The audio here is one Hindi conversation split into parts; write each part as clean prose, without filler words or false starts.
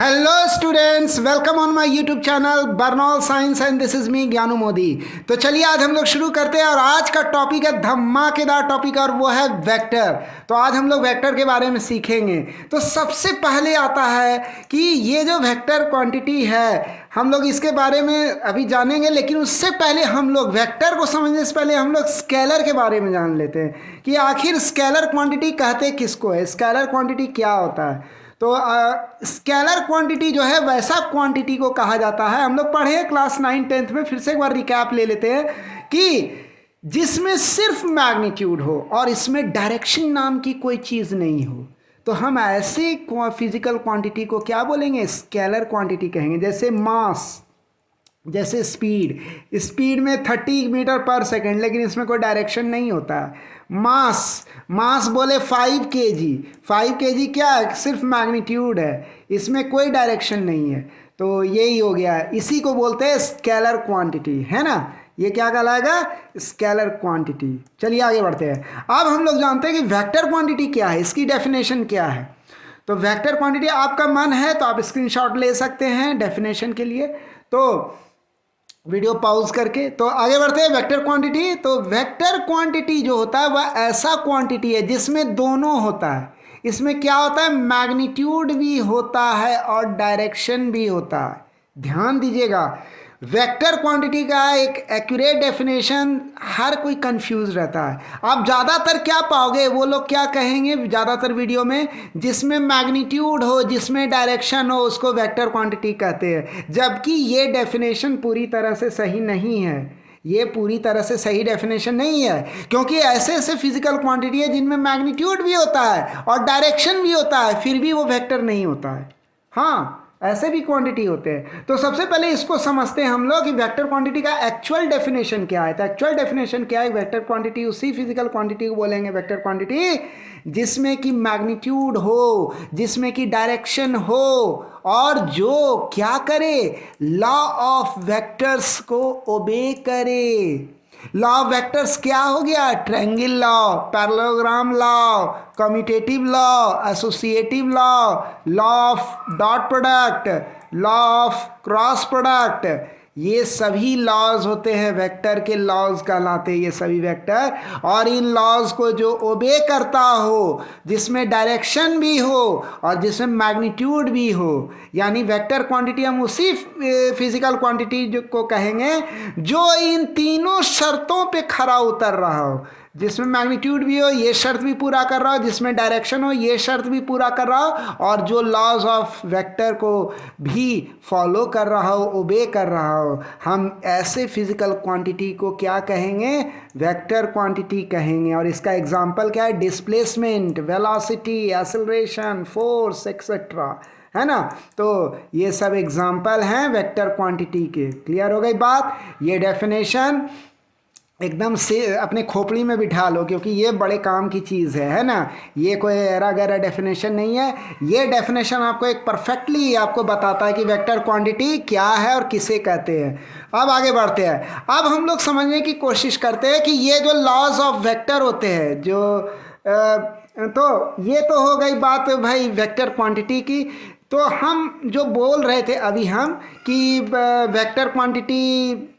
Hello students, welcome on my YouTube channel Burnol science and this is me Gyanu Modi. तो चलिए आज हम लोग शुरू करते हैं और आज का टॉपिक है धमाकेदार टॉपिक और वो है वेक्टर। तो आज हम लोग वेक्टर के बारे में सीखेंगे। तो सबसे पहले आता है कि ये जो वेक्टर क्वांटिटी है हम लोग इसके बारे में अभी जानेंगे, लेकिन उससे पहले हम लोग वेक्टर को समझने से पहले हम लोग स्केलर के बारे में जान लेते हैं कि आखिर स्केलर क्वांटिटी कहते किसको है, स्केलर क्वांटिटी क्या होता है। तो स्केलर क्वांटिटी जो है वैसा क्वांटिटी को कहा जाता है, हम लोग पढ़े हैं क्लास 9-10 में, फिर से एक बार रिकैप ले लेते हैं कि जिसमें सिर्फ मैग्नीट्यूड हो और इसमें डायरेक्शन नाम की कोई चीज़ नहीं हो, तो हम ऐसे फिजिकल क्वांटिटी को क्या बोलेंगे, स्केलर क्वांटिटी कहेंगे। जैसे मास, जैसे स्पीड, स्पीड में 30 मीटर पर सेकेंड, लेकिन इसमें कोई डायरेक्शन नहीं होता है। मास, मास बोले 5 केजी, 5 केजी क्या है, सिर्फ मैग्नीट्यूड है, इसमें कोई डायरेक्शन नहीं है। तो यही हो गया, इसी को बोलते हैं स्केलर क्वांटिटी, है ना। ये क्या कहलाएगा, स्केलर क्वांटिटी। चलिए आगे बढ़ते हैं। अब हम लोग जानते हैं कि वेक्टर क्वांटिटी क्या है, इसकी डेफिनेशन क्या है। तो वेक्टर क्वांटिटी, आपका मन है तो आप स्क्रीनशॉट ले सकते हैं डेफिनेशन के लिए, तो वीडियो पॉज करके। तो आगे बढ़ते हैं। वेक्टर क्वांटिटी, तो वेक्टर क्वांटिटी जो होता है वह ऐसा क्वांटिटी है जिसमें दोनों होता है। इसमें क्या होता है, मैग्नीट्यूड भी होता है और डायरेक्शन भी होता है। ध्यान दीजिएगा, वेक्टर क्वांटिटी का एक एक्यूरेट डेफिनेशन हर कोई कंफ्यूज रहता है। आप ज़्यादातर क्या पाओगे, वो लोग क्या कहेंगे ज़्यादातर वीडियो में, जिसमें मैग्नीट्यूड हो, जिसमें डायरेक्शन हो, उसको वेक्टर क्वांटिटी कहते हैं। जबकि ये डेफिनेशन पूरी तरह से सही नहीं है, ये पूरी तरह से सही डेफिनेशन नहीं है, क्योंकि ऐसे ऐसे फिजिकल क्वांटिटी है जिनमें मैग्नीट्यूड भी होता है और डायरेक्शन भी होता है, फिर भी वो वेक्टर नहीं होता है। हाँ, ऐसे भी क्वांटिटी होते हैं। तो सबसे पहले इसको समझते हैं हम लोग कि वेक्टर क्वांटिटी का एक्चुअल डेफिनेशन क्या है। तो एक्चुअल डेफिनेशन क्या है, वेक्टर क्वांटिटी उसी फिजिकल क्वांटिटी को बोलेंगे वेक्टर क्वांटिटी जिसमें कि मैग्नीट्यूड हो, जिसमें कि डायरेक्शन हो और जो क्या करे, लॉ ऑफ वेक्टर्स को ओबे करे। लॉ ऑफ वेक्टर्स क्या हो गया, triangle law, parallelogram law, commutative law, associative law, law of dot product, law of cross product, ये सभी लॉज होते हैं, वेक्टर के लॉज कहलाते हैं ये सभी वेक्टर। और इन लॉज को जो ओबे करता हो, जिसमें डायरेक्शन भी हो और जिसमें मैग्नीट्यूड भी हो, यानी वेक्टर क्वांटिटी हम उसी फिजिकल क्वांटिटी को कहेंगे जो इन तीनों शर्तों पे खरा उतर रहा हो, जिसमें मैग्नीट्यूड भी हो, ये शर्त भी पूरा कर रहा हो, जिसमें डायरेक्शन हो, ये शर्त भी पूरा कर रहा हो, और जो लॉज ऑफ वेक्टर को भी फॉलो कर रहा हो, ओबे कर रहा हो। हम ऐसे फिजिकल क्वांटिटी को क्या कहेंगे, वेक्टर क्वांटिटी कहेंगे। और इसका एग्जांपल क्या है, displacement, velocity, acceleration, force etcetera, है ना। तो ये सब एग्जांपल हैं वेक्टर क्वांटिटी के। क्लियर हो गई बात। ये डेफिनेशन एकदम से अपने खोपड़ी में बिठा लो, क्योंकि ये बड़े काम की चीज़ है ना। ये कोई एरा गैरा डेफिनेशन नहीं है, ये डेफिनेशन आपको एक परफेक्टली आपको बताता है कि वेक्टर क्वांटिटी क्या है और किसे कहते हैं। अब आगे बढ़ते हैं। अब हम लोग समझने की कोशिश करते हैं कि ये जो लॉज ऑफ वेक्टर होते हैं, जो तो ये तो हो गई बात भाई वेक्टर क्वांटिटी की। तो हम जो बोल रहे थे अभी हम कि वेक्टर क्वांटिटी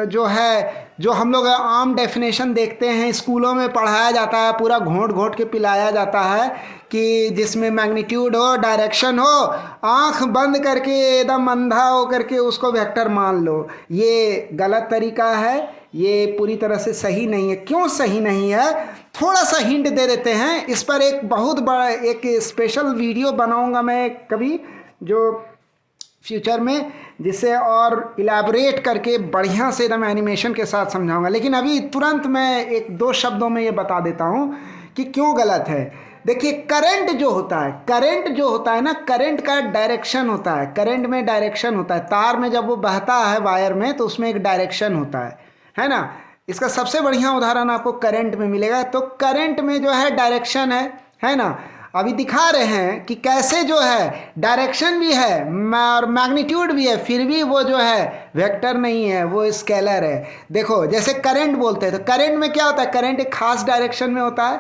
जो है, जो हम लोग आम डेफिनेशन देखते हैं, स्कूलों में पढ़ाया जाता है, पूरा घोंट घोंट के पिलाया जाता है कि जिसमें मैग्नीट्यूड हो, डायरेक्शन हो, आंख बंद करके एकदम अंधा हो करके उसको वेक्टर मान लो। ये गलत तरीका है, ये पूरी तरह से सही नहीं है। क्यों सही नहीं है, थोड़ा सा हिंट दे देते हैं। इस पर एक बहुत बड़ा एक स्पेशल वीडियो बनाऊंगा मैं कभी, जो फ्यूचर में, जिसे और इलेबोरेट करके बढ़िया से एकदम एनिमेशन के साथ समझाऊंगा। लेकिन अभी तुरंत मैं 1-2 शब्दों में ये बता देता हूँ कि क्यों गलत है। देखिए, करंट जो होता है, करंट जो होता है ना, करंट का डायरेक्शन होता है, करंट में डायरेक्शन होता है। तार में जब वो बहता है वायर में, तो उसमें एक डायरेक्शन होता है ना। इसका सबसे बढ़िया उदाहरण आपको करंट में मिलेगा। तो करंट में जो है डायरेक्शन है ना। अभी दिखा रहे हैं कि कैसे जो है डायरेक्शन भी है और मैग्नीट्यूड भी है, फिर भी वो जो है वेक्टर नहीं है, वो स्केलर है। देखो, जैसे करंट बोलते हैं, तो करंट में क्या होता है, करंट एक खास डायरेक्शन में होता है।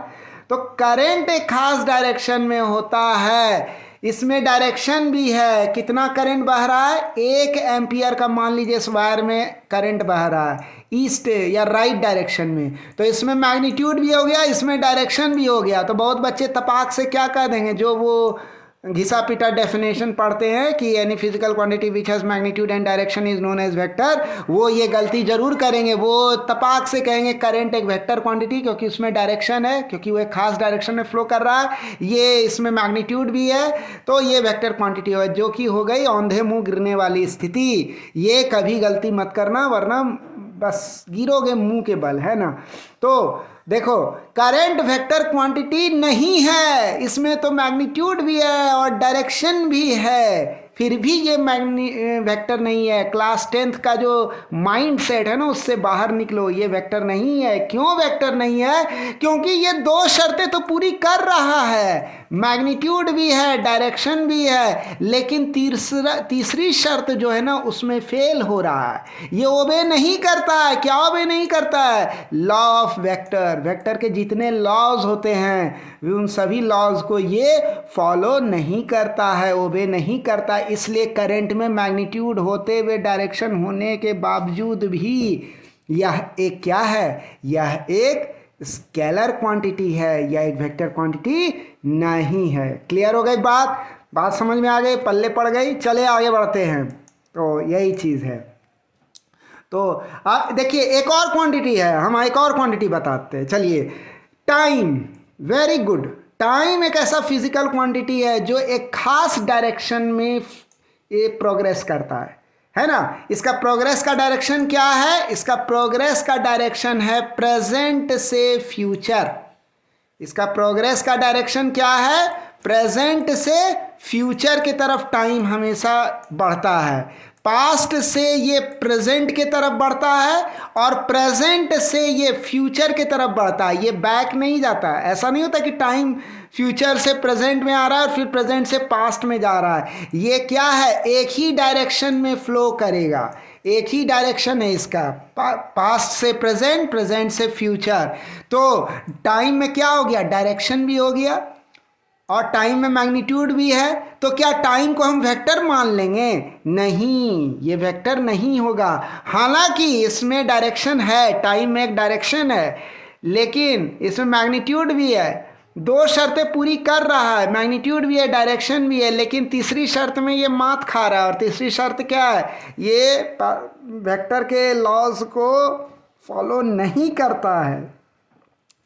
तो करंट एक खास डायरेक्शन में होता है, इसमें डायरेक्शन भी है, कितना करंट बह रहा है, 1 एम्पियर का मान लीजिए इस वायर में करंट बह रहा है ईस्ट या राइट डायरेक्शन में। तो इसमें मैग्नीट्यूड भी हो गया, इसमें डायरेक्शन भी हो गया। तो बहुत बच्चे तपाक से क्या कह देंगे, जो वो घिसा पिटा डेफिनेशन पढ़ते हैं कि any physical quantity which has magnitude and direction is known as vector, वो ये गलती जरूर करेंगे। वो तपाक से कहेंगे करंट एक वेक्टर क्वांटिटी, क्योंकि उसमें डायरेक्शन है, क्योंकि वो एक खास डायरेक्शन में फ्लो कर रहा है, ये इसमें मैग्नीट्यूड भी है, तो ये वेक्टर क्वांटिटी है, जो कि हो गई औंधे मुंह गिरने वाली स्थिति। ये कभी गलती मत करना, वरना बस गिरोगे मुंह के बल, है ना। तो देखो, करंट वेक्टर क्वांटिटी नहीं है, इसमें तो मैग्नीट्यूड भी है और डायरेक्शन भी है, फिर भी ये वेक्टर नहीं है। क्लास 10th का जो माइंड सेट है ना, उससे बाहर निकलो, ये वेक्टर नहीं है। क्यों वेक्टर नहीं है? क्योंकि ये 2 शर्तें तो पूरी कर रहा है, मैग्नीट्यूड भी है, डायरेक्शन भी है, लेकिन तीसरी शर्त जो है ना, उसमें फेल हो रहा है, ये ओबे नहीं करता है। क्या ओबे नहीं करता है? Law of vector. वेक्टर के जितने लॉज होते हैं, उन सभी लॉज को ये फॉलो नहीं करता है, ओबे नहीं करता। इसलिए करंट में मैग्नीट्यूड होते हुए डायरेक्शन होने के बावजूद भी यह एक क्या है, यह एक स्केलर क्वांटिटी है, यह एक वेक्टर क्वांटिटी नहीं है। क्लियर हो गई बात समझ में आ गई, पल्ले पड़ गई। चले आगे बढ़ते हैं। तो यही चीज़ है। तो आप देखिए, एक और क्वांटिटी है, हम एक और क्वांटिटी बताते हैं। चलिए, टाइम। Very good. टाइम एक ऐसा फिजिकल क्वांटिटी है जो एक खास डायरेक्शन में ये प्रोग्रेस करता है ना। इसका प्रोग्रेस का डायरेक्शन क्या है? इसका प्रोग्रेस का डायरेक्शन है प्रेजेंट से फ्यूचर। इसका प्रोग्रेस का डायरेक्शन क्या है? प्रेजेंट से फ्यूचर की तरफ टाइम हमेशा बढ़ता है। पास्ट से ये प्रेजेंट की तरफ बढ़ता है और प्रेजेंट से ये फ्यूचर की तरफ बढ़ता है, ये बैक नहीं जाता। ऐसा नहीं होता कि टाइम फ्यूचर से प्रेजेंट में आ रहा है और फिर प्रेजेंट से पास्ट में जा रहा है। ये क्या है? एक ही डायरेक्शन में फ्लो करेगा, एक ही डायरेक्शन है इसका, पास्ट से प्रेजेंट, प्रेजेंट से फ्यूचर। तो टाइम में क्या हो गया? डायरेक्शन भी हो गया और टाइम में मैग्नीट्यूड भी है। तो क्या टाइम को हम वेक्टर मान लेंगे? नहीं, ये वेक्टर नहीं होगा। हालांकि इसमें डायरेक्शन है, टाइम में एक डायरेक्शन है, लेकिन इसमें मैग्नीट्यूड भी है। 2 शर्तें पूरी कर रहा है, मैग्नीट्यूड भी है, डायरेक्शन भी है, लेकिन तीसरी शर्त में ये मात खा रहा है। और तीसरी शर्त क्या है? ये वेक्टर के लॉज को फॉलो नहीं करता है।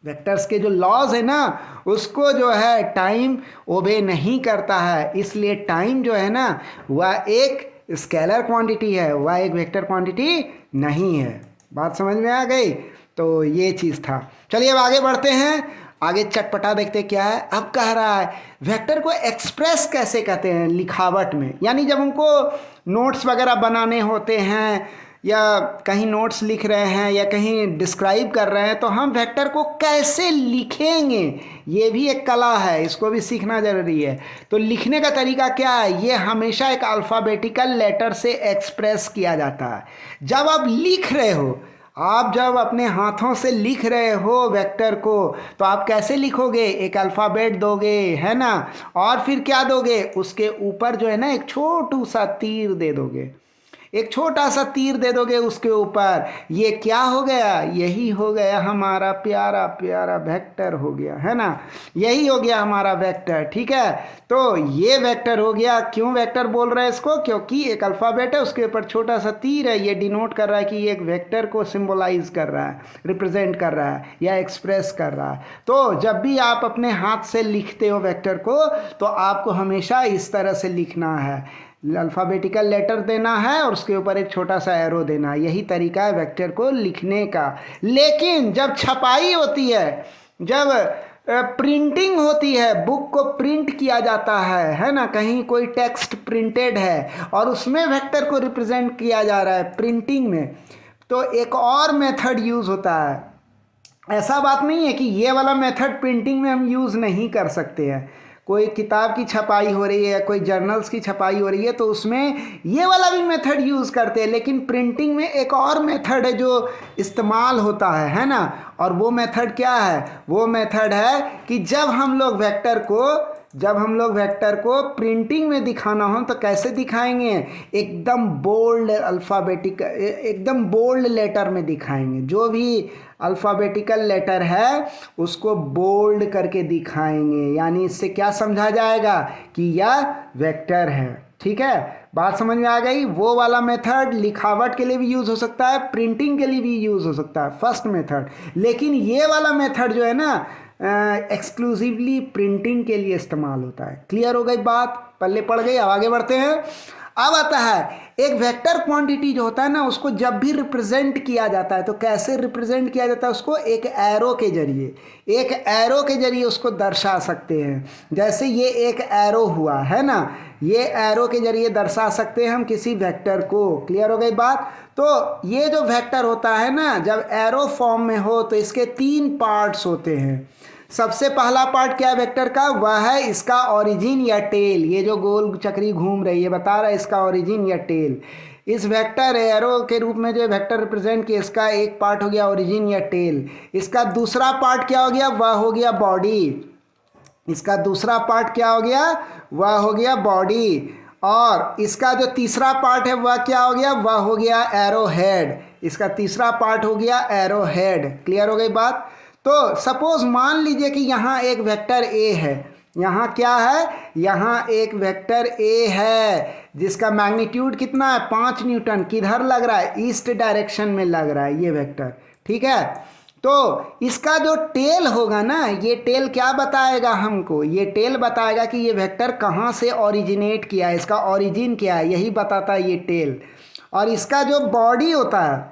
वेक्टर्स के जो लॉज है ना, उसको जो है टाइम ओबे नहीं करता है। इसलिए टाइम जो है ना, वह एक स्केलर क्वांटिटी है, वह एक वेक्टर क्वांटिटी नहीं है। बात समझ में आ गई? तो ये चीज़ था। चलिए अब आगे बढ़ते हैं, आगे चटपटा देखते क्या है। अब कह रहा है वेक्टर को एक्सप्रेस कैसे कहते हैं लिखावट में, यानी जब हमको नोट्स वगैरह बनाने होते हैं या कहीं नोट्स लिख रहे हैं या कहीं डिस्क्राइब कर रहे हैं, तो हम वेक्टर को कैसे लिखेंगे, ये भी एक कला है, इसको भी सीखना ज़रूरी है। तो लिखने का तरीका क्या है? ये हमेशा एक अल्फ़ाबेटिकल लेटर से एक्सप्रेस किया जाता है। जब आप लिख रहे हो, आप जब अपने हाथों से लिख रहे हो वेक्टर को, तो आप कैसे लिखोगे? एक अल्फ़ाबेट दोगे, है ना, और फिर क्या दोगे? उसके ऊपर जो है ना एक छोटू सा तीर दे दोगे, एक छोटा सा तीर दे दोगे उसके ऊपर। ये क्या हो गया? यही हो गया हमारा प्यारा प्यारा वेक्टर हो गया, है ना। यही हो गया हमारा वेक्टर, ठीक है। तो ये वेक्टर हो गया। क्यों वेक्टर बोल रहे हैं इसको? क्योंकि एक अल्फ़ाबेट है, उसके ऊपर छोटा सा तीर है, ये डिनोट कर रहा है कि ये एक वेक्टर को सिंबलाइज कर रहा है, रिप्रेजेंट कर रहा है या एक्सप्रेस कर रहा है। तो जब भी आप अपने हाथ से लिखते हो वेक्टर को, तो आपको हमेशा इस तरह से लिखना है, अल्फ़ाबेटिकल लेटर देना है और उसके ऊपर एक छोटा सा एरो देना है। यही तरीका है वेक्टर को लिखने का। लेकिन जब छपाई होती है, जब प्रिंटिंग होती है, बुक को प्रिंट किया जाता है ना, कहीं कोई टेक्स्ट प्रिंटेड है और उसमें वेक्टर को रिप्रेजेंट किया जा रहा है प्रिंटिंग में, तो एक और मेथड यूज़ होता है। ऐसा बात नहीं है कि ये वाला मेथड प्रिंटिंग में हम यूज़ नहीं कर सकते हैं। कोई किताब की छपाई हो रही है, कोई जर्नल्स की छपाई हो रही है, तो उसमें ये वाला भी मेथड यूज़ करते हैं। लेकिन प्रिंटिंग में एक और मेथड है जो इस्तेमाल होता है ना। और वो मेथड क्या है? वो मेथड है कि जब हम लोग वेक्टर को जब हम लोग वेक्टर को प्रिंटिंग में दिखाना हो तो कैसे दिखाएंगे, एकदम बोल्ड अल्फ़ाबेटिक, एकदम बोल्ड लेटर में दिखाएंगे। जो भी अल्फ़ाबेटिकल लेटर है उसको बोल्ड करके दिखाएंगे, यानी इससे क्या समझा जाएगा कि यह वेक्टर है। ठीक है, बात समझ में आ गई। वो वाला मेथड लिखावट के लिए भी यूज़ हो सकता है, प्रिंटिंग के लिए भी यूज़ हो सकता है, फर्स्ट मेथड। लेकिन ये वाला मेथड जो है ना एक्सक्लूसिवली प्रिंटिंग के लिए इस्तेमाल होता है। क्लियर हो गई बात, पल्ले पड़ गई। अब आगे बढ़ते हैं। अब आता है एक वेक्टर क्वांटिटी जो होता है ना, उसको जब भी रिप्रेजेंट किया जाता है तो कैसे रिप्रेजेंट किया जाता है, उसको एक एरो के जरिए, एक एरो के जरिए उसको दर्शा सकते हैं। जैसे ये एक एरो हुआ है ना, ये एरो के जरिए दर्शा सकते हैं हम किसी वेक्टर को। क्लियर हो गई बात। तो ये जो वेक्टर होता है ना, जब एरो फॉर्म में हो तो इसके 3 पार्ट्स होते हैं। सबसे पहला पार्ट क्या है वेक्टर का, वह है इसका ओरिजिन या टेल। ये जो गोल चक्री घूम रही है बता रहा है इसका ओरिजिन या टेल। इस वेक्टर एरो के रूप में जो वेक्टर रिप्रेजेंट किया, इसका एक पार्ट हो गया ओरिजिन या टेल। इसका दूसरा पार्ट क्या हो गया, वह हो गया बॉडी। इसका दूसरा पार्ट क्या हो गया, वह हो गया बॉडी। और इसका जो तीसरा पार्ट है वह क्या हो गया, वह हो गया एरो हेड। इसका तीसरा पार्ट हो गया एरो हेड। क्लियर हो गई बात। तो सपोज मान लीजिए कि यहाँ एक वेक्टर ए है, यहाँ क्या है, यहाँ एक वेक्टर ए है जिसका मैग्नीट्यूड कितना है, 5 न्यूटन। किधर लग रहा है, ईस्ट डायरेक्शन में लग रहा है ये वेक्टर। ठीक है, तो इसका जो टेल होगा ना, ये टेल क्या बताएगा हमको, ये टेल बताएगा कि ये वेक्टर कहाँ से ओरिजिनेट किया है, इसका ओरिजिन क्या है, यही बताता है ये टेल। और इसका जो बॉडी होता है,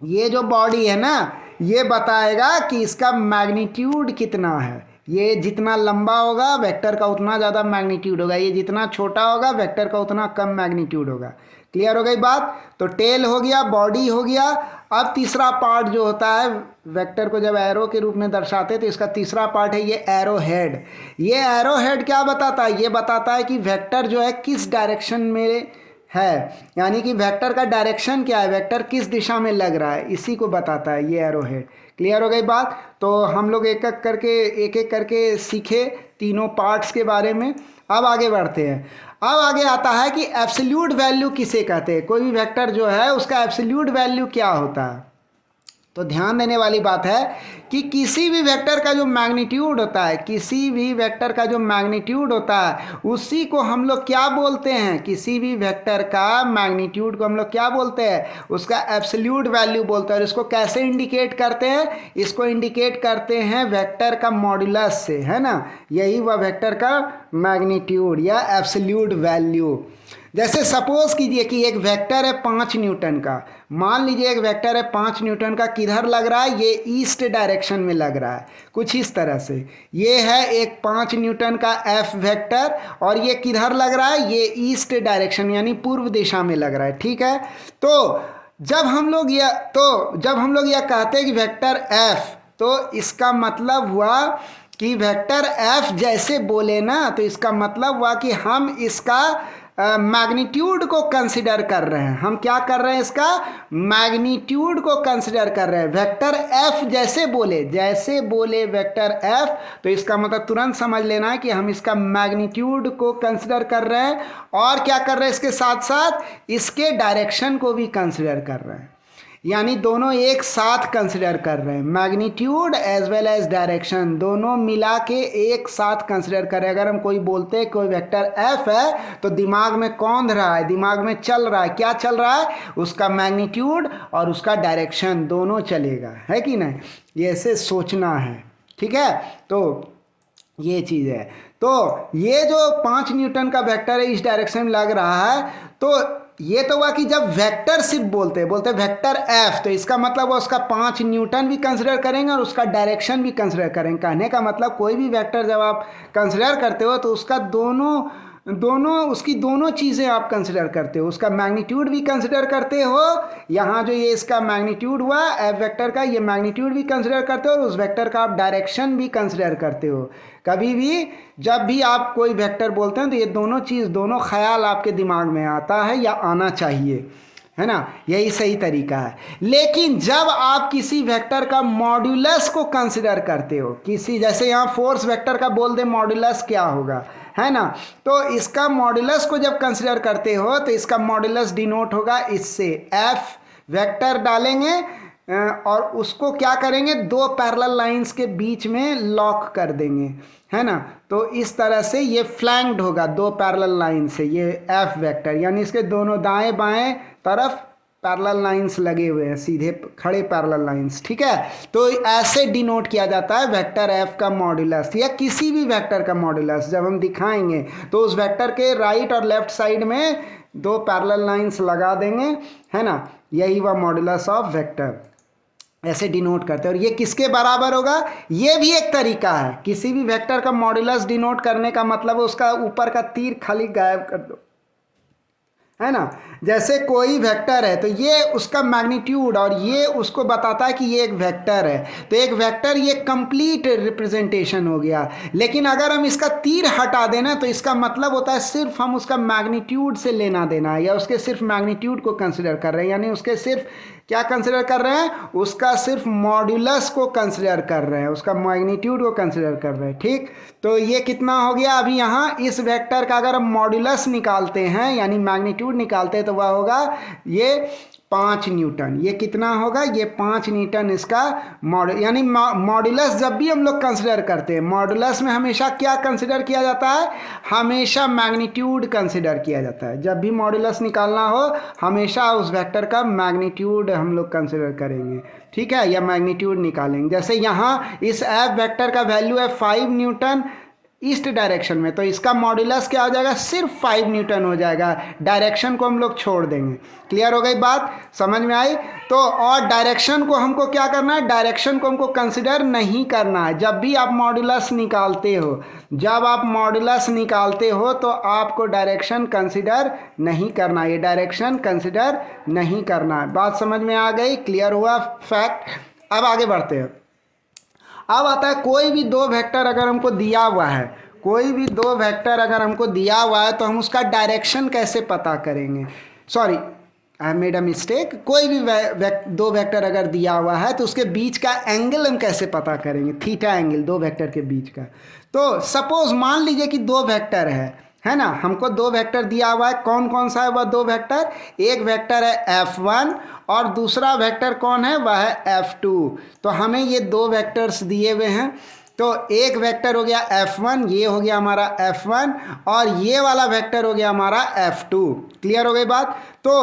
ये जो बॉडी है ना, ये बताएगा कि इसका मैग्नीट्यूड कितना है। ये जितना लंबा होगा वेक्टर का उतना ज़्यादा मैग्नीट्यूड होगा, ये जितना छोटा होगा वेक्टर का उतना कम मैग्नीट्यूड होगा। क्लियर हो गई बात। तो टेल हो गया, बॉडी हो गया। अब तीसरा पार्ट जो होता है, वेक्टर को जब एरो के रूप में दर्शाते तो इसका तीसरा पार्ट है ये एरो हेड। ये एरो हेड क्या बताता है, ये बताता है कि वेक्टर जो है किस डायरेक्शन में है, यानी कि वेक्टर का डायरेक्शन क्या है, वेक्टर किस दिशा में लग रहा है, इसी को बताता है ये एरो हेड। क्लियर हो गई बात। तो हम लोग एक एक करके सीखे तीनों पार्ट्स के बारे में। अब आगे बढ़ते हैं। अब आगे आता है कि एब्सोल्यूट वैल्यू किसे कहते हैं, कोई भी वेक्टर जो है उसका एब्सोल्यूट वैल्यू क्या होता है। तो ध्यान देने वाली बात है कि किसी भी वेक्टर का जो मैग्नीट्यूड होता है, किसी भी वेक्टर का जो मैग्नीट्यूड होता है उसी को हम लोग क्या बोलते हैं, किसी भी वेक्टर का मैग्नीट्यूड को हम लोग क्या बोलते हैं, उसका एब्सोल्यूट वैल्यू बोलते हैं। और इसको कैसे इंडिकेट करते हैं, इसको इंडिकेट करते हैं वेक्टर का मॉड्यूलस से, है ना, यही वह वेक्टर का मैग्नीट्यूड या एब्सोल्यूट वैल्यू। जैसे सपोज कीजिए कि एक वेक्टर है 5 न्यूटन का, मान लीजिए एक वेक्टर है 5 न्यूटन का, किधर लग रहा है, ये ईस्ट डायरेक्शन में लग रहा है, कुछ इस तरह से। ये है एक 5 न्यूटन का एफ वेक्टर और ये किधर लग रहा है, ये ईस्ट डायरेक्शन यानी पूर्व दिशा में लग रहा है। ठीक है, तो जब हम लोग यह कहते हैं कि वेक्टर एफ, तो इसका मतलब हुआ कि वेक्टर एफ जैसे बोले ना, तो इसका मतलब हुआ कि हम इसका मैग्नीट्यूड को कंसिडर कर रहे हैं। हम क्या कर रहे हैं, इसका मैग्नीट्यूड को कंसिडर कर रहे हैं। वेक्टर एफ जैसे बोले वेक्टर एफ, तो इसका मतलब तुरंत समझ लेना है कि हम इसका मैग्नीट्यूड को कंसिडर कर रहे हैं। और क्या कर रहे हैं, इसके साथ साथ इसके डायरेक्शन को भी कंसिडर कर रहे हैं, यानी दोनों एक साथ कंसिडर कर रहे हैं, magnitude as well as direction दोनों मिला के एक साथ कंसिडर कर रहे हैं। अगर हम कोई बोलते हैं कोई वेक्टर एफ है तो दिमाग में कौन रहा है, दिमाग में चल रहा है, क्या चल रहा है, उसका मैग्नीट्यूड और उसका डायरेक्शन दोनों चलेगा, है कि नहीं, ये ऐसे सोचना है। ठीक है, तो ये चीज़ है। तो ये जो 5 न्यूटन का वेक्टर है इस डायरेक्शन में लग रहा है, तो ये तो हुआ कि जब वेक्टर सिर्फ बोलते वेक्टर एफ, तो इसका मतलब वो उसका 5 न्यूटन भी कंसिडर करेंगे और उसका डायरेक्शन भी कंसिडर करेंगे। कहने का मतलब कोई भी वेक्टर जब आप कंसिडर करते हो तो उसका उसकी दोनों चीज़ें आप कंसिडर करते हो, उसका मैग्नीट्यूड भी कंसिडर करते हो, यहाँ जो ये इसका मैग्नीट्यूड हुआ एफ वेक्टर का, ये मैग्नीट्यूड भी कंसिडर करते हो और उस वेक्टर का आप डायरेक्शन भी कंसिडर करते हो। कभी भी जब भी आप कोई वेक्टर बोलते हैं तो ये दोनों ख्याल आपके दिमाग में आता है या आना चाहिए। है ना, यही सही तरीका है। लेकिन जब आप किसी वेक्टर का मॉड्यूलस को कंसिडर करते हो, किसी जैसे यहाँ फोर्स वेक्टर का बोल दे मॉड्यूलस क्या होगा, है ना, तो इसका मॉड्यूलस को जब कंसिडर करते हो तो इसका मॉड्यूलस डिनोट होगा इससे, एफ वेक्टर डालेंगे और उसको क्या करेंगे, दो पैरेलल लाइंस के बीच में लॉक कर देंगे, है ना, तो इस तरह से ये फ्लैंक्ड होगा दो पैरेलल लाइन से, ये एफ वेक्टर, यानी इसके दोनों दाएं बाएं तरफ पैरेलल लाइंस लगे हुए हैं, सीधे खड़े पैरेलल लाइंस, ठीक है। तो ऐसे डिनोट किया जाता है वेक्टर एफ का मॉड्यूलस, या किसी भी वेक्टर का मॉड्यूलस जब हम दिखाएंगे तो उस वेक्टर के राइट और लेफ्ट साइड में दो पैरेलल लाइंस लगा देंगे, है ना, यही वह मॉड्यूलस ऑफ वेक्टर, ऐसे डिनोट करते हैं। और ये किसके बराबर होगा, ये भी एक तरीका है। किसी भी वेक्टर का मॉड्यूलस डिनोट करने का मतलब उसका ऊपर का तीर खाली गायब कर दो, है ना। जैसे कोई वेक्टर है तो ये उसका मैग्नीट्यूड और ये उसको बताता है कि ये एक वेक्टर है, तो एक वेक्टर ये कंप्लीट रिप्रेजेंटेशन हो गया। लेकिन अगर हम इसका तीर हटा देना तो इसका मतलब होता है सिर्फ हम उसका मैग्नीट्यूड से लेना देना है, या उसके सिर्फ मैग्नीट्यूड को कंसिडर कर रहे हैं, यानी उसके सिर्फ क्या कंसिडर कर रहे हैं, उसका सिर्फ मॉड्यूलस को कंसिडर कर रहे हैं, उसका मैग्नीट्यूड को कंसिडर कर रहे हैं, ठीक। तो ये कितना हो गया, अभी यहाँ इस वेक्टर का अगर हम मॉड्यूलस निकालते हैं यानी मैग्नीट्यूड निकालते हैं तो वह होगा ये 5 न्यूटन। ये कितना होगा, ये 5 न्यूटन इसका यानी मॉड्यूलस जब भी हम लोग कंसिडर करते हैं, मॉड्यूलस में हमेशा क्या कंसिडर किया जाता है, हमेशा मैग्नीट्यूड कंसिडर किया जाता है। जब भी मॉड्यूलस निकालना हो हमेशा उस वेक्टर का मैग्नीट्यूड हम लोग कंसिडर करेंगे, ठीक है, या मैग्नीट्यूड निकालेंगे। जैसे यहाँ इस एफ वेक्टर का वैल्यू है 5 न्यूटन ईस्ट डायरेक्शन में, तो इसका मॉड्यूलस क्या हो जाएगा, सिर्फ 5 न्यूटन हो जाएगा, डायरेक्शन को हम लोग छोड़ देंगे। क्लियर हो गई बात, समझ में आई। तो और डायरेक्शन को हमको क्या करना है, डायरेक्शन को हमको कंसिडर नहीं करना है। जब भी आप मॉड्यूलस निकालते हो, जब आप मॉड्यूलस निकालते हो तो आपको डायरेक्शन कंसिडर नहीं करना, ये डायरेक्शन कंसिडर नहीं करना है। बात समझ में आ गई, क्लियर हुआ फैक्ट। अब आगे बढ़ते हैं। अब आता है कोई भी दो वेक्टर अगर हमको दिया हुआ है, कोई भी दो वेक्टर अगर हमको दिया हुआ है तो हम उसका डायरेक्शन कैसे पता करेंगे, sorry I made a mistake. कोई भी दो वेक्टर अगर दिया हुआ है तो उसके बीच का एंगल हम कैसे पता करेंगे, थीटा एंगल दो वेक्टर के बीच का। तो सपोज मान लीजिए कि दो वेक्टर है ना, हमको दो वेक्टर दिया हुआ है। कौन कौन सा है वह दो वेक्टर, एक वेक्टर है F1 और दूसरा वेक्टर कौन है, वह है F2। तो हमें ये दो वेक्टर्स दिए हुए हैं, तो एक वेक्टर हो गया F1, ये हो गया हमारा F1, और ये वाला वेक्टर हो गया हमारा F2। क्लियर हो गई बात। तो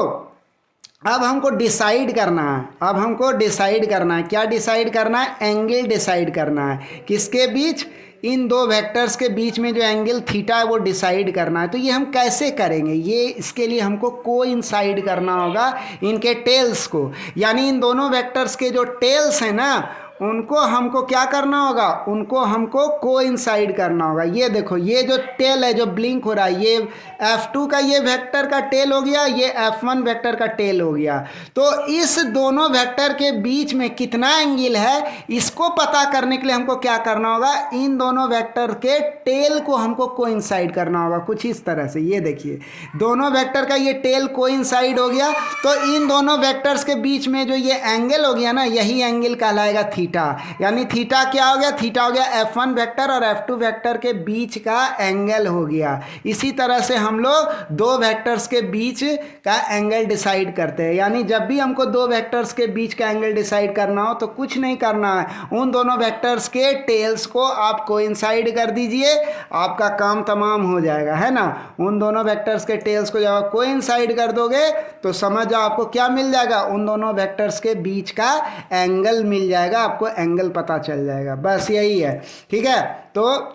अब हमको डिसाइड करना है, अब हमको डिसाइड करना है, क्या डिसाइड करना है, एंगल डिसाइड करना है। किसके बीच, इन दो वेक्टर्स के बीच में जो एंगल थीटा है वो डिसाइड करना है। तो ये हम कैसे करेंगे, ये इसके लिए हमको कोइंसाइड करना होगा इनके टेल्स को, यानी इन दोनों वेक्टर्स के जो टेल्स हैं ना उनको हमको क्या करना होगा, उनको हमको कोइंसाइड करना होगा। ये देखो, ये जो टेल है जो ब्लिंक हो रहा है, ये F2 का ये वेक्टर का टेल हो गया, ये F1 वेक्टर का टेल हो गया। तो इस दोनों वेक्टर के बीच में कितना एंगल है इसको पता करने के लिए हमको क्या करना होगा, इन दोनों वेक्टर के टेल को हमको कोइंसाइड करना होगा कुछ इस तरह से। ये देखिए, दोनों वेक्टर का ये टेल कोइंसाइड हो गया, तो इन दोनों वेक्टर्स के बीच में जो ये एंगल हो गया ना, यही एंगल कहलाएगा थीटा। यानी थीटा क्या हो गया, थीटा हो गया F1 वेक्टर और F2 वेक्टर के बीच का एंगल हो गया। इसी तरह से हम लोग दो वेक्टर्स के बीच का एंगल डिसाइड करते हैं। यानी जब भी हमको दो वेक्टर्स के बीच का एंगल डिसाइड करना हो तो कुछ नहीं करना है, उन दोनों वेक्टर्स के टेल्स को आप कोइंसाइड कर दीजिए, आपका काम तमाम हो जाएगा, है ना। उन दोनों वेक्टर्स के टेल्स को जब आप कोइंसाइड कर दोगे तो समझ जाओ आपको क्या मिल जाएगा, उन दोनों वेक्टर्स के बीच का एंगल मिल जाएगा, आपको एंगल पता चल जाएगा। बस यही है, ठीक है। तो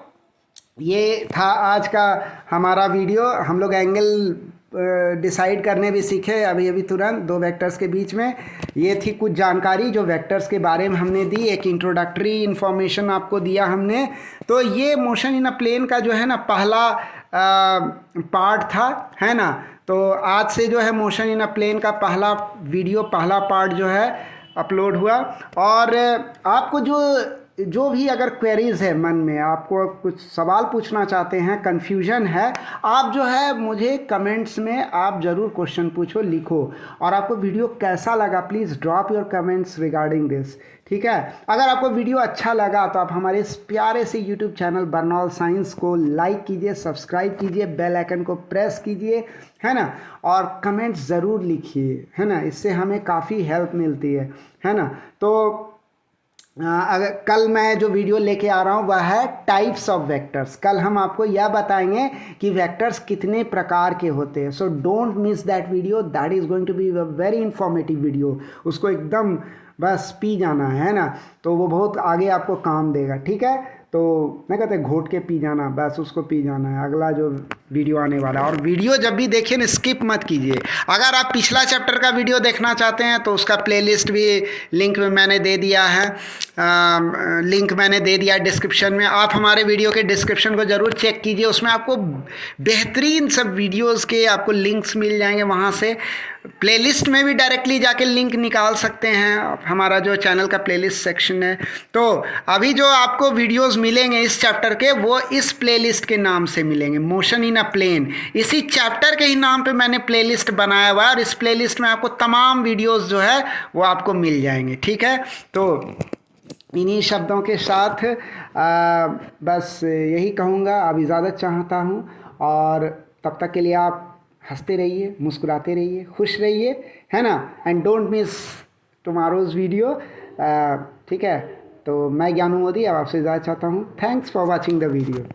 ये था आज का हमारा वीडियो। हम लोग एंगल डिसाइड करने भी सीखे अभी तुरंत दो वेक्टर्स के बीच में। ये थी कुछ जानकारी जो वेक्टर्स के बारे में हमने दी, एक इंट्रोडक्टरी इन्फॉर्मेशन आपको दिया हमने। तो ये मोशन इन अ प्लेन का जो है ना पहला पार्ट था, है ना। तो आज से जो है मोशन इन अ प्लेन का पहला वीडियो, पहला पार्ट जो है अपलोड हुआ। और आपको जो जो भी अगर क्वेरीज़ है मन में, आपको कुछ सवाल पूछना चाहते हैं, कन्फ्यूजन है, आप जो है मुझे कमेंट्स में आप ज़रूर क्वेश्चन पूछो, लिखो। और आपको वीडियो कैसा लगा please drop your comments regarding this, ठीक है। अगर आपको वीडियो अच्छा लगा तो आप हमारे इस प्यारे से यूट्यूब चैनल बर्नॉल साइंस को लाइक कीजिए, सब्सक्राइब कीजिए, बेल आइकन को प्रेस कीजिए, है ना, और कमेंट्स ज़रूर लिखिए, है ना, इससे हमें काफ़ी हेल्प मिलती है ना। तो अगर कल मैं जो वीडियो लेके आ रहा हूँ वह है टाइप्स ऑफ वेक्टर्स। कल हम आपको यह बताएंगे कि वेक्टर्स कितने प्रकार के होते हैं। So don't miss that video, that is going to be a very informative video. उसको एकदम बस पी जाना है ना, तो वो बहुत आगे आपको काम देगा, ठीक है। तो मैं कहते घोट के पी जाना, बस उसको पी जाना है। अगला जो वीडियो आने वाला है, और वीडियो जब भी देखिए ना स्किप मत कीजिए। अगर आप पिछला चैप्टर का वीडियो देखना चाहते हैं तो उसका प्लेलिस्ट भी लिंक में मैंने दे दिया है, लिंक मैंने दे दिया डिस्क्रिप्शन में। आप हमारे वीडियो के डिस्क्रिप्शन को ज़रूर चेक कीजिए, उसमें आपको बेहतरीन सब वीडियोज़ के आपको लिंक्स मिल जाएंगे। वहाँ से प्लेलिस्ट में भी डायरेक्टली जाके लिंक निकाल सकते हैं, हमारा जो चैनल का प्लेलिस्ट सेक्शन है। तो अभी जो आपको वीडियोस मिलेंगे इस चैप्टर के, वो इस प्लेलिस्ट के नाम से मिलेंगे, मोशन इन अ प्लेन। इसी चैप्टर के ही नाम पे मैंने प्लेलिस्ट बनाया हुआ है, और इस प्लेलिस्ट में आपको तमाम वीडियोस जो है वो आपको मिल जाएंगे, ठीक है। तो इन्हीं शब्दों के साथ बस यही कहूँगा, अब इजाज़त चाहता हूँ, और तब तक के लिए आप हंसते रहिए, मुस्कुराते रहिए, खुश रहिए, है ना। एंड डोंट मिस टुमारोज़ वीडियो, ठीक है। तो मैं ज्ञानू मोदी अब आपसे इजाज़त चाहता हूँ। Thanks for watching the video.